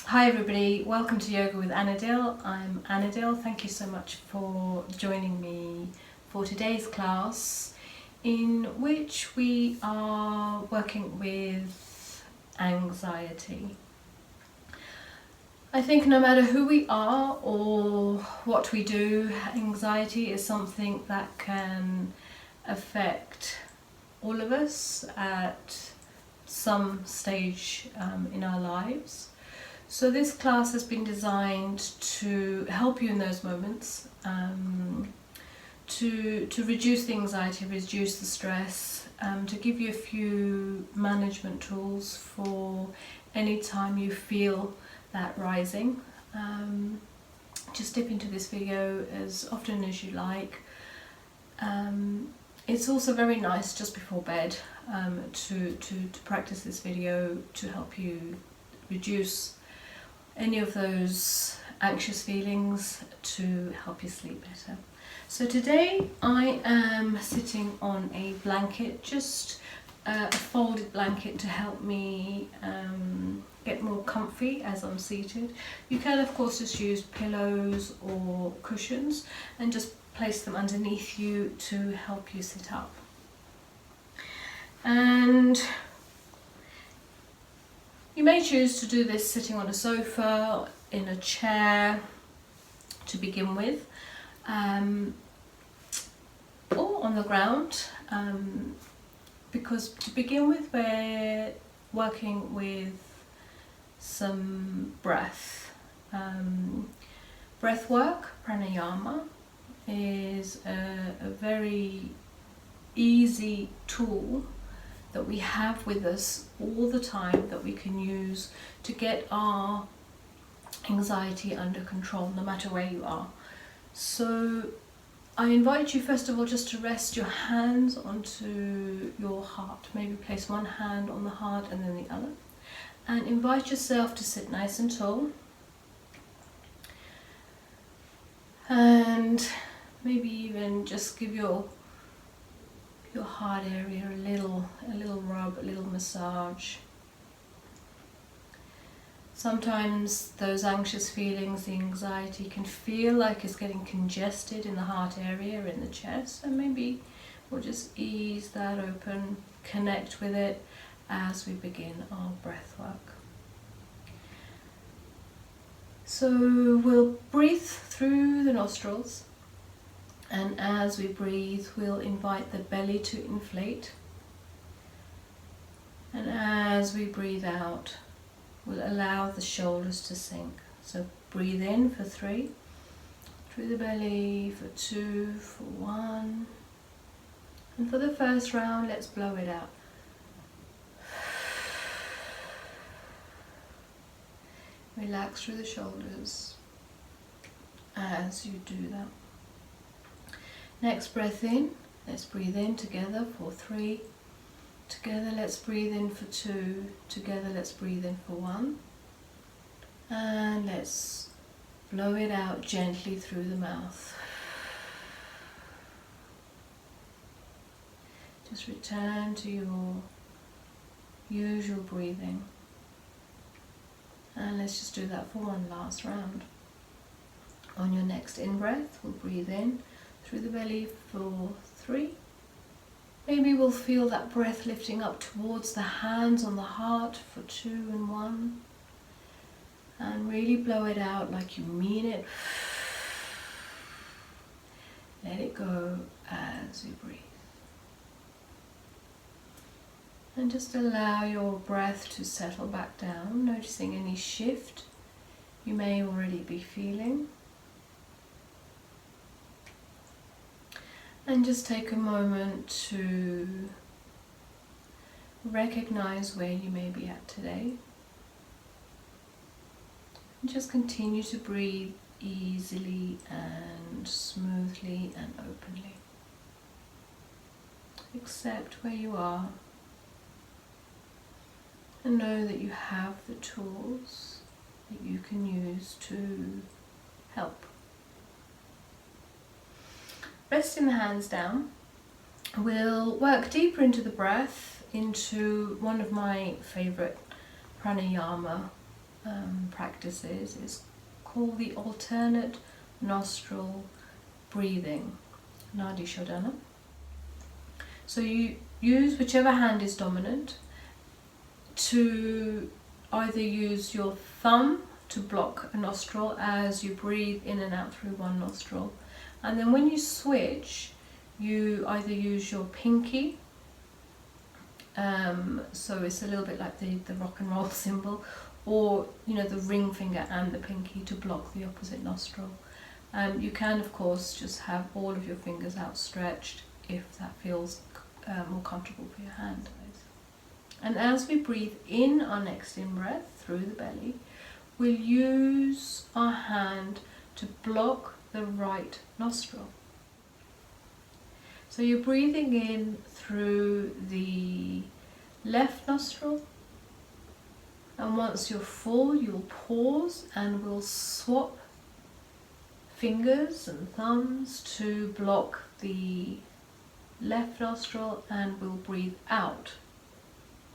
Hi everybody, welcome to Yoga with Anadil. I'm Anadil. Thank you so much for joining me for today's class, in which we are working with anxiety. I think no matter who we are or what we do, anxiety is something that can affect all of us at some stage in our lives. So this class has been designed to help you in those moments, to reduce the anxiety, reduce the stress, to give you a few management tools for any time you feel that rising. Just dip into this video as often as you like. It's also very nice just before bed to practice this video to help you reduce any of those anxious feelings, to help you sleep better. So today I am sitting on a blanket, just a folded blanket to help me get more comfy as I'm seated. You can of course just use pillows or cushions and just place them underneath you to help you sit up. And you may choose to do this sitting on a sofa, in a chair to begin with, or on the ground, because to begin with we're working with some breath. Breath work, pranayama, is a very easy tool that we have with us all the time, that we can use to get our anxiety under control no matter where you are. So I invite you first of all just to rest your hands onto your heart. Maybe place one hand on the heart and then the other, and invite yourself to sit nice and tall, and maybe even just give your heart area a little rub, a little massage. Sometimes those anxious feelings, the anxiety, can feel like it's getting congested in the heart area, in the chest, and maybe we'll just ease that open, connect with it as we begin our breath work. So we'll breathe through the nostrils, and as we breathe we'll invite the belly to inflate, and as we breathe out we'll allow the shoulders to sink. So breathe in for 3, through the belly for 2, for 1, and for the first round let's blow it out. Relax through the shoulders as you do that. Next breath in, let's breathe in together for 3, together let's breathe in for 2, together let's breathe in for 1, and let's blow it out gently through the mouth. Just return to your usual breathing, and let's just do that for one last round. On your next in-breath, we'll breathe in through the belly for 3. Maybe we'll feel that breath lifting up towards the hands on the heart for 2 and 1. And really blow it out like you mean it. Let it go as you breathe. And just allow your breath to settle back down, noticing any shift you may already be feeling. And just take a moment to recognize where you may be at today. And just continue to breathe easily and smoothly and openly. Accept where you are, and know that you have the tools that you can use to help. Resting the hands down, we'll work deeper into the breath, into one of my favourite pranayama practices is called the alternate nostril breathing, Nadi Shodhana. So you use whichever hand is dominant to either use your thumb to block a nostril as you breathe in and out through one nostril, and then when you switch, you either use your pinky, so it's a little bit like the rock and roll symbol, or the ring finger and the pinky to block the opposite nostril. You can of course just have all of your fingers outstretched if that feels more comfortable for your hand. And as we breathe in our next in-breath through the belly, we'll use our hand to block the right nostril. So you're breathing in through the left nostril, and once you're full, you'll pause and we'll swap fingers and thumbs to block the left nostril, and we'll breathe out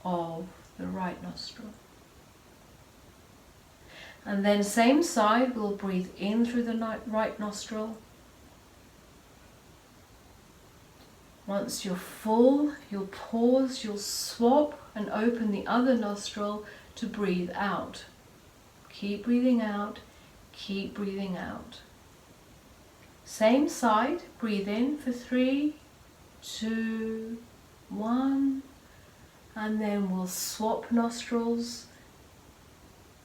of the right nostril. And then same side, we'll breathe in through the right nostril. Once you're full, you'll pause, you'll swap and open the other nostril to breathe out. Keep breathing out, keep breathing out. Same side, breathe in for 3, 2, 1, and then we'll swap nostrils,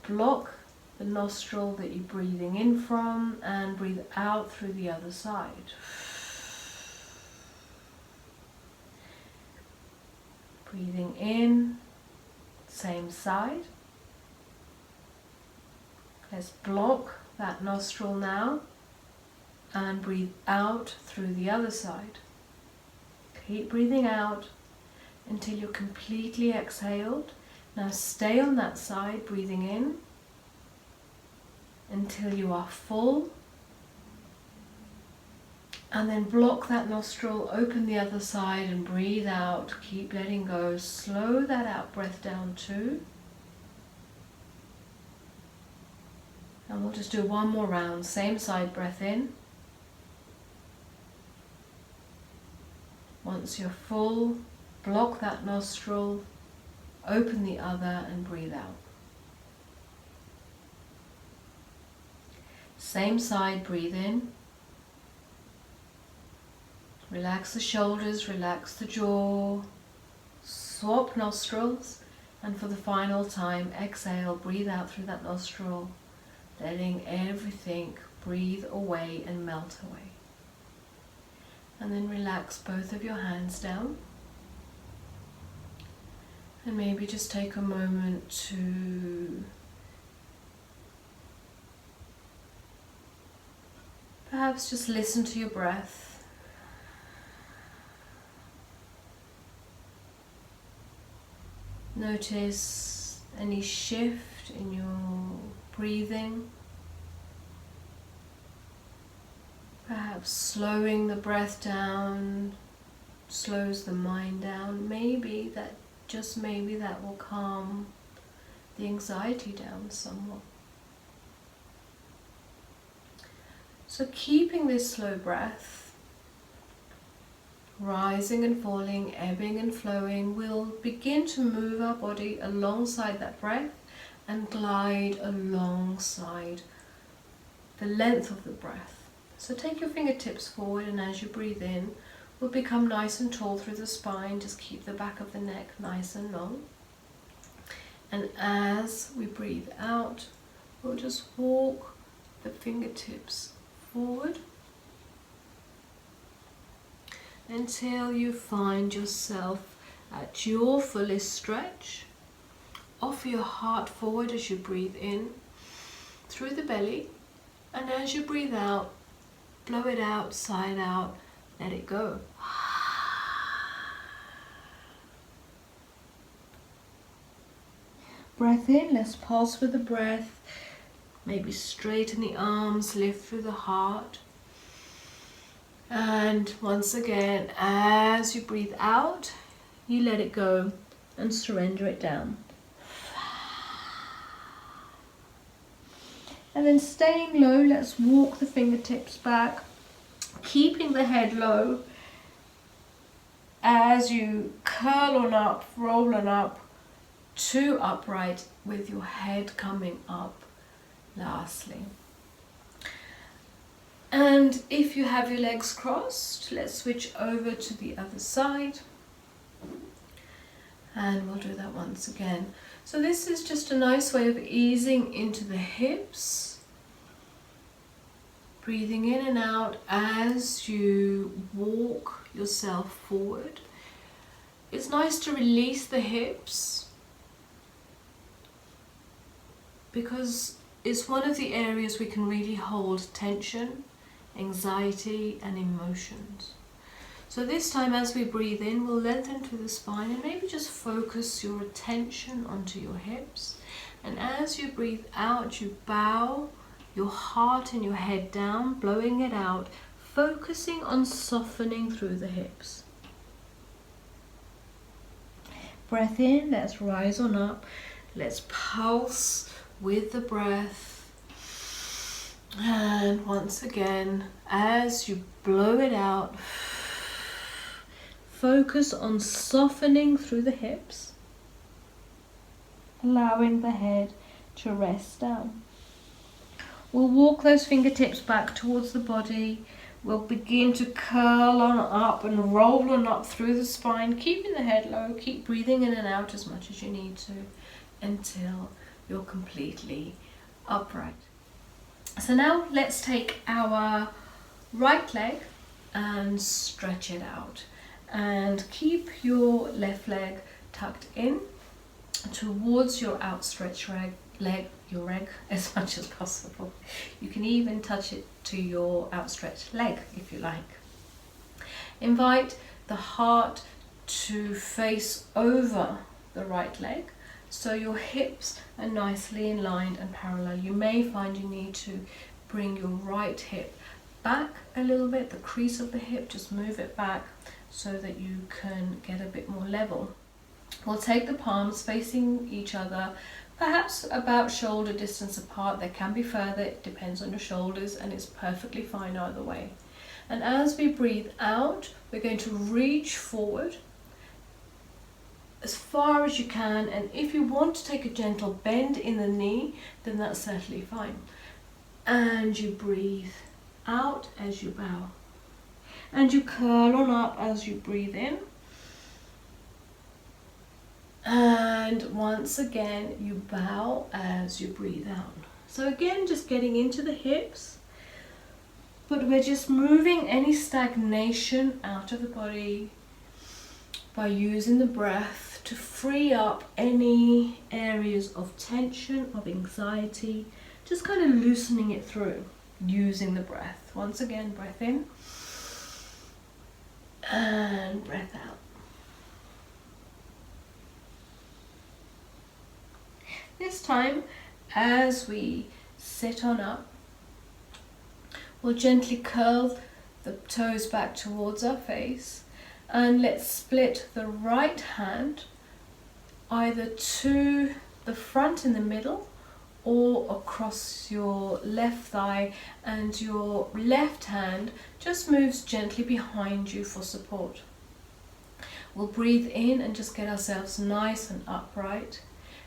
block the nostril that you're breathing in from, and breathe out through the other side. Breathing in, same side. Let's block that nostril now and breathe out through the other side. Keep breathing out until you're completely exhaled. Now stay on that side, breathing in until you are full, and then block that nostril, open the other side and breathe out. Keep letting go. Slow that out breath down too. And we'll just do one more round. Same side, breath in. Once you're full, block that nostril, open the other and breathe out. Same side, breathe in. Relax the shoulders, relax the jaw, swap nostrils, and for the final time, exhale, breathe out through that nostril, letting everything breathe away and melt away. And then relax both of your hands down. And maybe just take a moment to perhaps just listen to your breath. Notice any shift in your breathing. Perhaps slowing the breath down slows the mind down. Maybe that, just maybe that will calm the anxiety down somewhat. So keeping this slow breath, rising and falling, ebbing and flowing, we'll begin to move our body alongside that breath and glide alongside the length of the breath. So take your fingertips forward, and as you breathe in, we'll become nice and tall through the spine. Just keep the back of the neck nice and long. And as we breathe out, we'll just walk the fingertips forward until you find yourself at your fullest stretch. Offer your heart forward as you breathe in through the belly, and as you breathe out, blow it out, sigh out, let it go. Breath in, let's pulse with the breath. Maybe straighten the arms, lift through the heart. And once again, as you breathe out, you let it go and surrender it down. And then staying low, let's walk the fingertips back, keeping the head low as you curl on up, roll on up to upright with your head coming up lastly. And if you have your legs crossed, let's switch over to the other side. And we'll do that once again. So this is just a nice way of easing into the hips. Breathing in and out as you walk yourself forward. It's nice to release the hips because it's one of the areas we can really hold tension, anxiety and emotions. So this time as we breathe in, we'll lengthen through the spine and maybe just focus your attention onto your hips. And as you breathe out, you bow your heart and your head down, blowing it out, focusing on softening through the hips. Breath in, let's rise on up. Let's pulse with the breath. And once again, as you blow it out, focus on softening through the hips, allowing the head to rest down. We'll walk those fingertips back towards the body. We'll begin to curl on up and roll on up through the spine, keeping the head low. Keep breathing in and out as much as you need to until you're completely upright. So now let's take our right leg and stretch it out. And keep your left leg tucked in towards your outstretched leg, as much as possible. You can even touch it to your outstretched leg if you like. Invite the heart to face over the right leg so your hips are nicely in line and parallel. You may find you need to bring your right hip back a little bit, the crease of the hip, just move it back so that you can get a bit more level. We'll take the palms facing each other, perhaps about shoulder distance apart. They can be further, it depends on your shoulders, and it's perfectly fine either way. And as we breathe out, we're going to reach forward as far as you can, and if you want to take a gentle bend in the knee, then that's certainly fine. And you breathe out as you bow. And you curl on up as you breathe in. And once again, you bow as you breathe out. So again, just getting into the hips, but we're just moving any stagnation out of the body by using the breath to free up any areas of tension, of anxiety, just kind of loosening it through using the breath. Once again, breath in and breath out. This time, as we sit on up, we'll gently curl the toes back towards our face, and let's split the right hand either to the front in the middle or across your left thigh, and your left hand just moves gently behind you for support. We'll breathe in and just get ourselves nice and upright.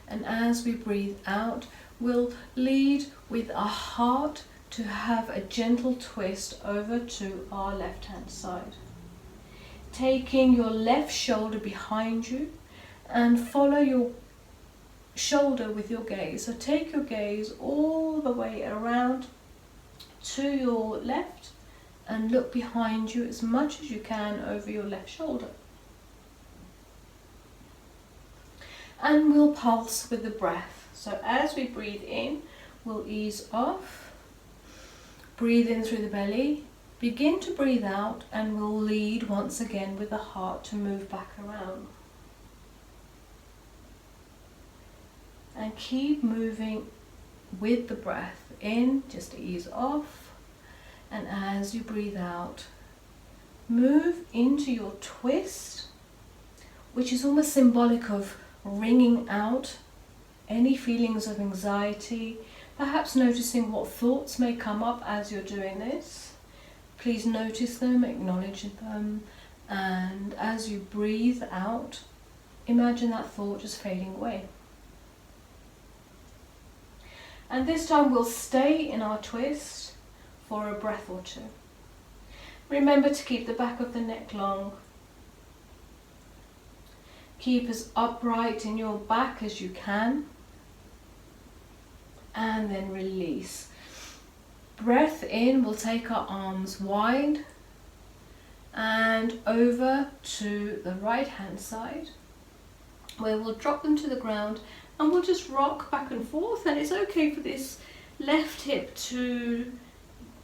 And as we breathe out, we'll lead with our heart to have a gentle twist over to our left hand side. Taking your left shoulder behind you and follow your shoulder with your gaze. So take your gaze all the way around to your left and look behind you as much as you can over your left shoulder. And we'll pulse with the breath. So as we breathe in, we'll ease off. Breathe in through the belly. Begin to breathe out, and we'll lead once again with the heart to move back around. And keep moving with the breath in, just ease off. And as you breathe out, move into your twist, which is almost symbolic of wringing out any feelings of anxiety, Perhaps noticing what thoughts may come up as you're doing this. Please notice them, acknowledge them, and as you breathe out, imagine that thought just fading away. And this time we'll stay in our twist for a breath or two. Remember to keep the back of the neck long. Keep as upright in your back as you can. And then release. Breath in, we'll take our arms wide and over to the right hand side, where we'll drop them to the ground and we'll just rock back and forth. And it's okay for this left hip to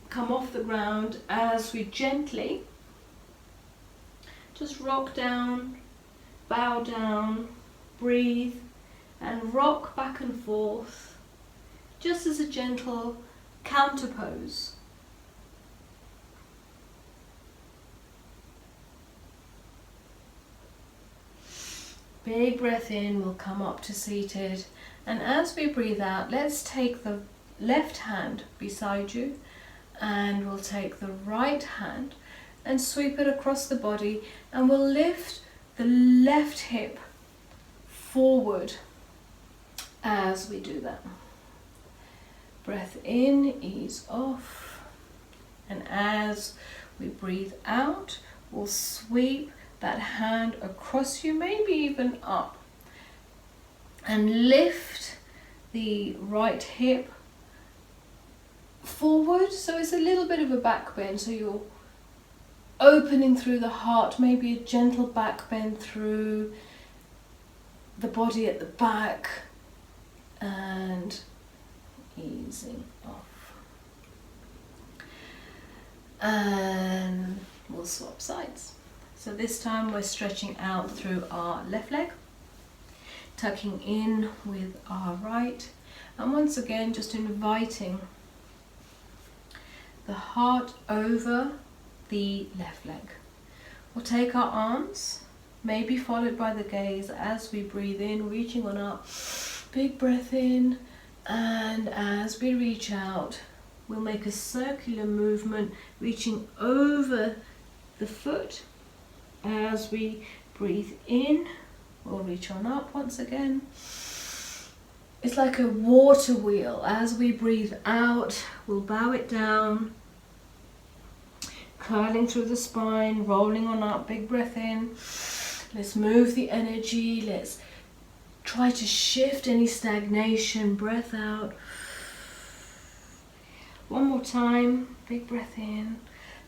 come off the ground as we gently just rock down, bow down, breathe and rock back and forth, just as a gentle counter pose. Big breath in, we'll come up to seated, and as we breathe out, let's take the left hand beside you and we'll take the right hand and sweep it across the body, and we'll lift the left hip forward as we do that. Breath in, ease off, and as we breathe out, we'll sweep that hand across you, maybe even up, and lift the right hip forward, so it's a little bit of a back bend, so you're opening through the heart, maybe a gentle back bend through the body at the back, and easing off. And we'll swap sides. So this time we're stretching out through our left leg, tucking in with our right, and once again just inviting the heart over the left leg. We'll take our arms, maybe followed by the gaze, as we breathe in, reaching on up, big breath in, and as we reach out, we'll make a circular movement, reaching over the foot. As we breathe in, we'll reach on up once again. It's like a water wheel. As we breathe out, we'll bow it down, curling through the spine, rolling on up, big breath in. Let's move the energy. Let's try to shift any stagnation. Breath out. One more time, big breath in.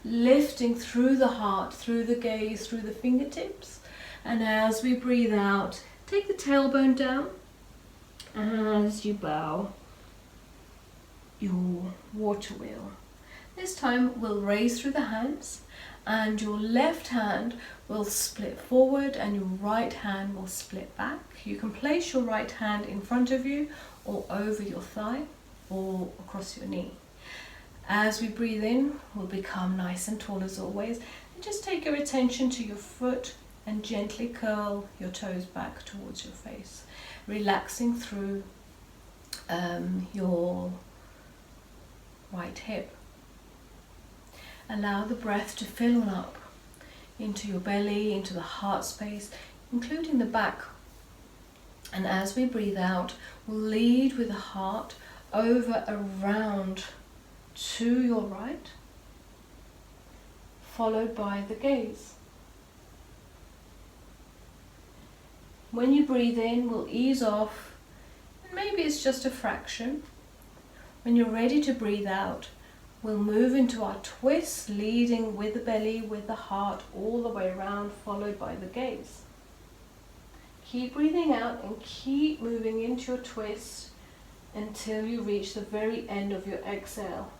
Lifting through the heart, through the gaze, through the fingertips. And as we breathe out, take the tailbone down as you bow your water wheel. This time we'll raise through the hands, and your left hand will split forward and your right hand will split back. You can place your right hand in front of you or over your thigh or across your knee. As we breathe in, we'll become nice and tall as always. And just take your attention to your foot and gently curl your toes back towards your face, relaxing through your right hip. Allow the breath to fill up into your belly, into the heart space, including the back. And as we breathe out, we'll lead with the heart over, around to your right, followed by the gaze. When you breathe in, we'll ease off, and maybe it's just a fraction. When you're ready to breathe out, we'll move into our twist, leading with the belly, with the heart, all the way around, followed by the gaze. Keep breathing out and keep moving into your twist until you reach the very end of your exhale.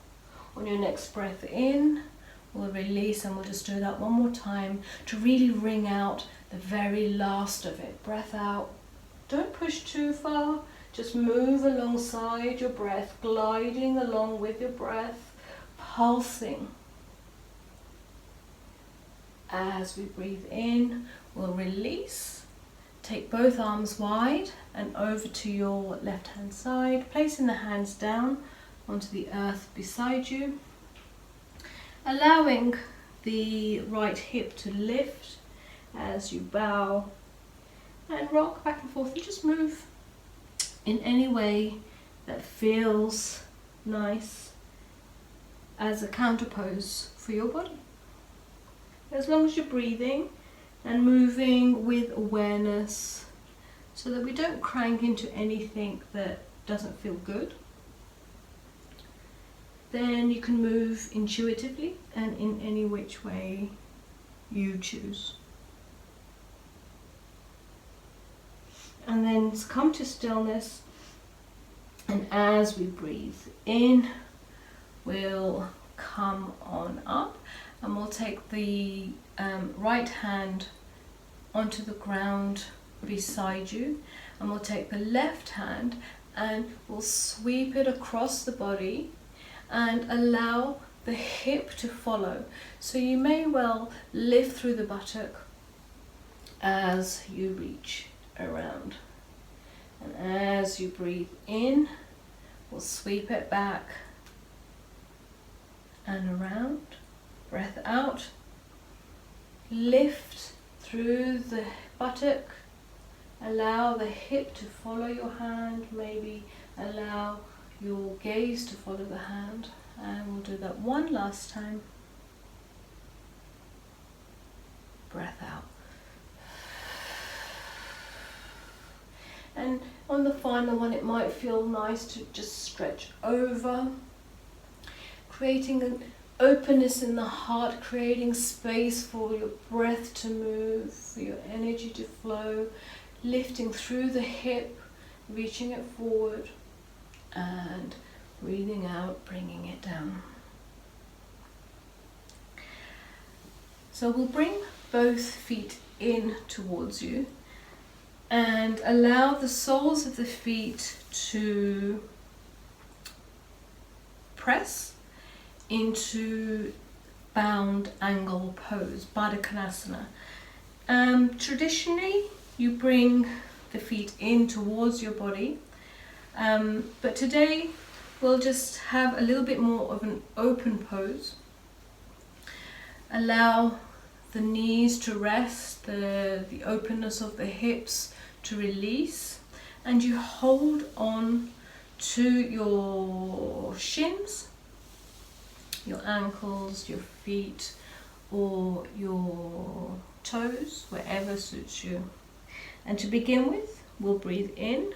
On your next breath in, we'll release, and we'll just do that one more time to really wring out the very last of it. Breath out. Don't push too far. Just move alongside your breath, gliding along with your breath, pulsing. As we breathe in, we'll release. take both arms wide and over to your left hand side, placing the hands down onto the earth beside you, allowing the right hip to lift as you bow and rock back and forth, and just move in any way that feels nice as a counterpose for your body. As long as you're breathing and moving with awareness so that we don't crank into anything that doesn't feel good, then you can move intuitively and in any which way you choose. And then come to stillness, and as we breathe in, we'll come on up and we'll take the right hand onto the ground beside you, and we'll take the left hand and we'll sweep it across the body and allow the hip to follow. So you may well lift through the buttock as you reach around. And as you breathe in, we'll sweep it back and around. Breath out. Lift through the buttock. Allow the hip to follow your hand. Maybe allow your gaze to follow the hand. And we'll do that one last time. Breath out. And on the final one, it might feel nice to just stretch over, creating an openness in the heart, creating space for your breath to move, for your energy to flow, lifting through the hip, reaching it forward, and breathing out, bringing it down. So we'll bring both feet in towards you and allow the soles of the feet to press into bound angle pose, Baddha Konasana. Traditionally, you bring the feet in towards your body, but today we'll just have a little bit more of an open pose. Allow the knees to rest, the openness of the hips to release, and you hold on to your shins, your ankles, your feet, or your toes, wherever suits you. And to begin with, we'll breathe in,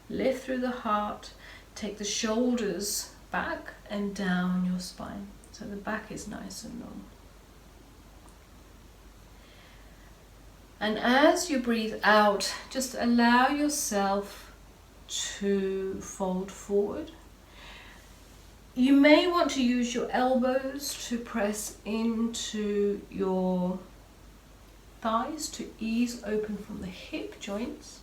lift through the heart, take the shoulders back and down your spine, so the back is nice and long. And as you breathe out, just allow yourself to fold forward. You may want to use your elbows to press into your thighs to ease open from the hip joints.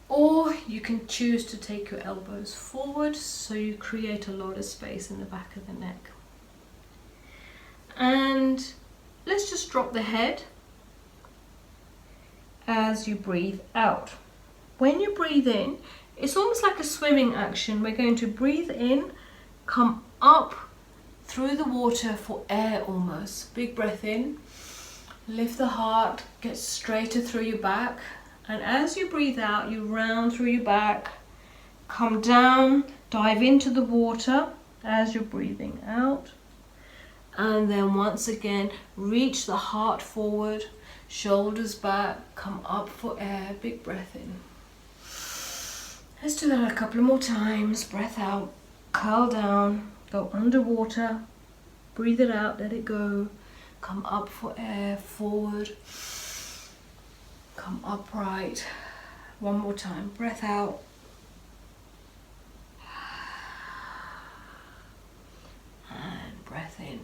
Or you can choose to take your elbows forward so you create a lot of space in the back of the neck. And let's just drop the head as you breathe out. When you breathe in, it's almost like a swimming action. We're going to breathe in, come up through the water for air almost. Big breath in, lift the heart, get straighter through your back. And as you breathe out, you round through your back, come down, dive into the water as you're breathing out. And then once again, reach the heart forward, shoulders back, come up for air, big breath in. Let's do that a couple more times. Breath out, curl down, go underwater, breathe it out, let it go, come up for air, forward, come upright. One more time, breath out. And breath in.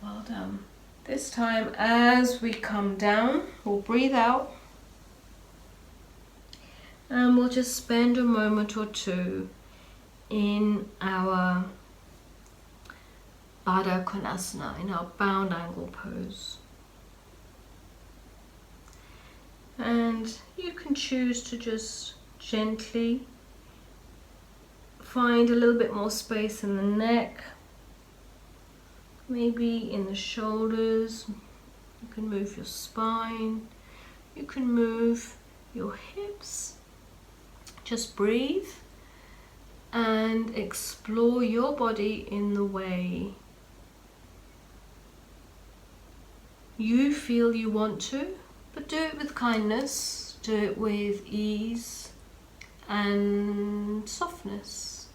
Well done. This time, as we come down, we'll breathe out. And we'll just spend a moment or two in our Baddha Konasana, in our bound angle pose. And you can choose to just gently find a little bit more space in the neck, maybe in the shoulders. You can move your spine, you can move your hips. Just breathe and explore your body in the way you feel you want to, but do it with kindness, do it with ease and softness.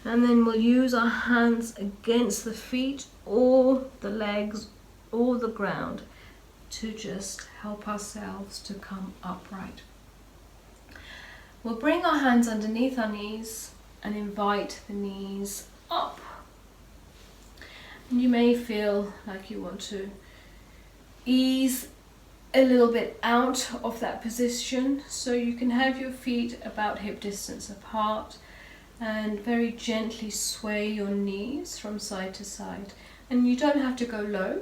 And then we'll use our hands against the feet or the legs or the ground to just help ourselves to come upright. We'll bring our hands underneath our knees and invite the knees up. And you may feel like you want to ease a little bit out of that position, so you can have your feet about hip distance apart and very gently sway your knees from side to side. And you don't have to go low,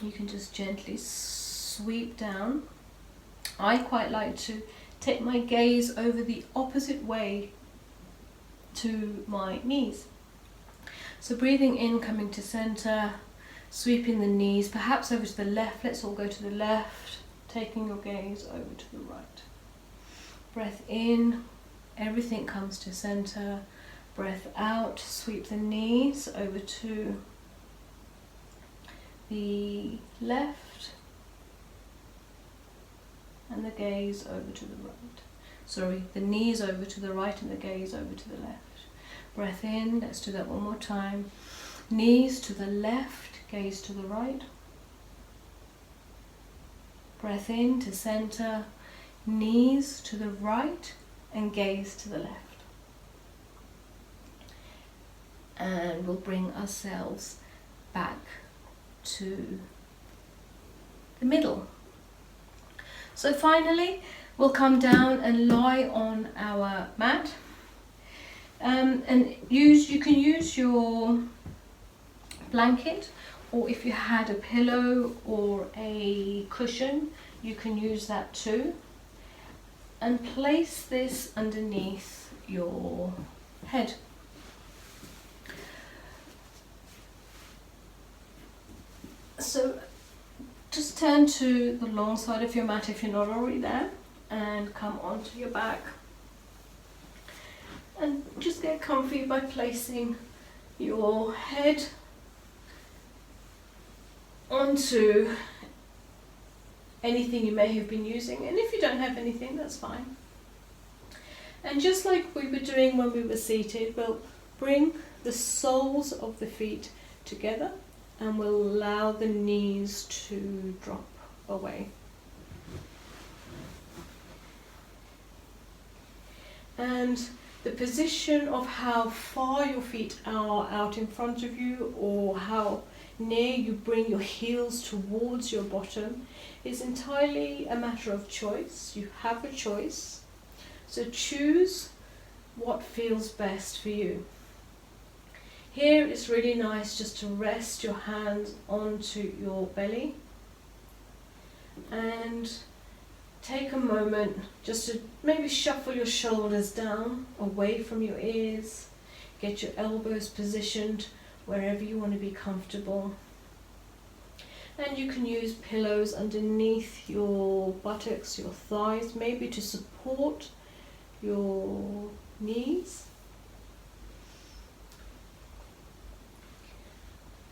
you can just gently sweep down. I quite like to take my gaze over the opposite way to my knees. So breathing in, coming to center, sweeping the knees, perhaps over to the left. Let's all go to the left, taking your gaze over to the right. Breath in, everything comes to center. Breath out, sweep the knees over to the left and the gaze over to the right. Sorry, the knees over to the right and the gaze over to the left. Breath in, let's do that one more time. Knees to the left, gaze to the right. Breath in to center, knees to the right and gaze to the left. And we'll bring ourselves back to the middle. So finally, we'll come down and lie on our mat. And you can use your blanket, or if you had a pillow or a cushion, you can use that too. And place this underneath your head. So just turn to the long side of your mat if you're not already there, and come onto your back. And just get comfy by placing your head onto anything you may have been using, and if you don't have anything, that's fine. And just like we were doing when we were seated, we'll bring the soles of the feet together and we'll allow the knees to drop away. And the position of how far your feet are out in front of you, or how near you bring your heels towards your bottom, is entirely a matter of choice. You have a choice, so choose what feels best for you. Here it's really nice just to rest your hands onto your belly and take a moment just to maybe shuffle your shoulders down away from your ears, get your elbows positioned wherever you want to be comfortable. And you can use pillows underneath your buttocks, your thighs, maybe to support your knees.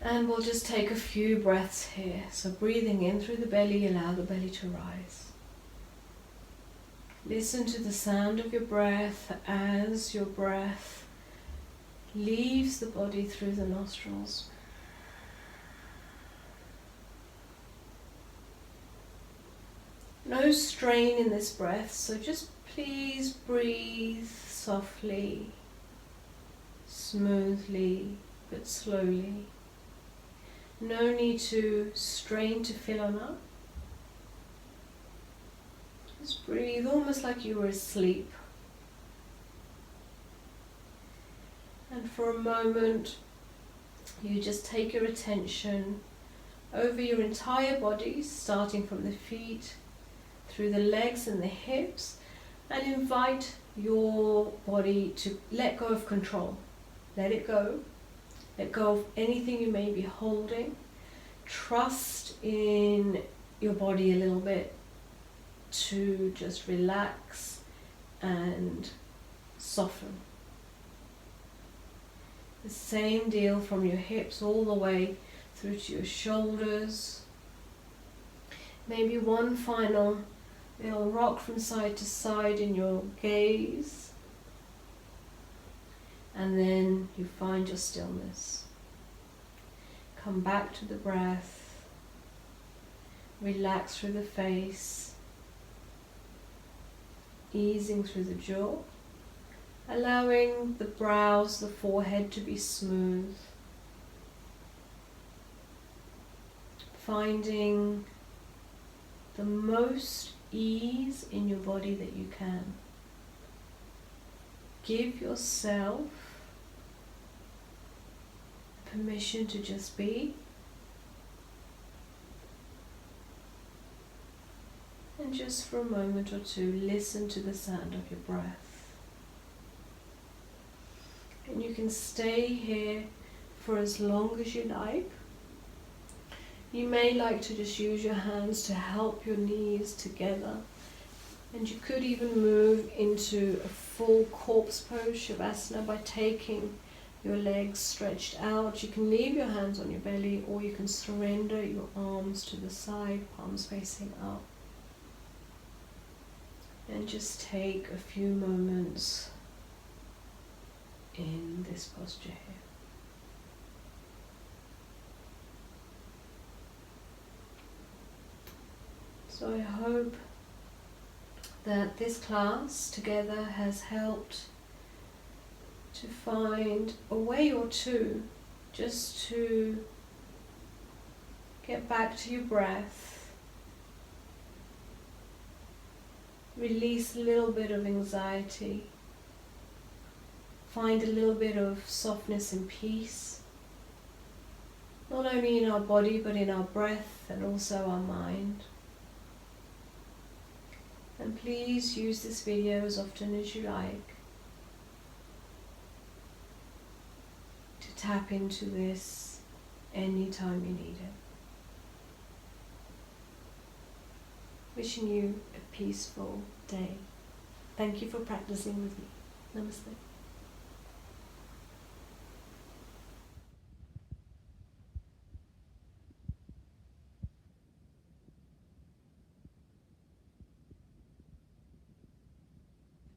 And we'll just take a few breaths here. So breathing in through the belly, allow the belly to rise. Listen to the sound of your breath as your breath leaves the body through the nostrils. No strain in this breath, so just please breathe softly, smoothly, but slowly. No need to strain to fill on up. Just breathe almost like you were asleep. And for a moment, you just take your attention over your entire body, starting from the feet, through the legs and the hips, and invite your body to let go of control. Let it go. Let go of anything you may be holding. Trust in your body a little bit to just relax and soften. The same deal from your hips all the way through to your shoulders. Maybe one final little rock from side to side in your gaze. And then you find your stillness. Come back to the breath. Relax through the face. Easing through the jaw. Allowing the brows, the forehead to be smooth. Finding the most ease in your body that you can. Give yourself permission to just be. And just for a moment or two, listen to the sound of your breath. And you can stay here for as long as you like. You may like to just use your hands to help your knees together. And you could even move into a full corpse pose, Shavasana, by taking your legs stretched out. You can leave your hands on your belly, or you can surrender your arms to the side, palms facing up. And just take a few moments in this posture here. So I hope that this class together has helped to find a way or two just to get back to your breath, release a little bit of anxiety, find a little bit of softness and peace, not only in our body but in our breath and also our mind. And please use this video as often as you like to tap into this anytime you need it. Wishing you a peaceful day. Thank you for practicing with me. Namaste.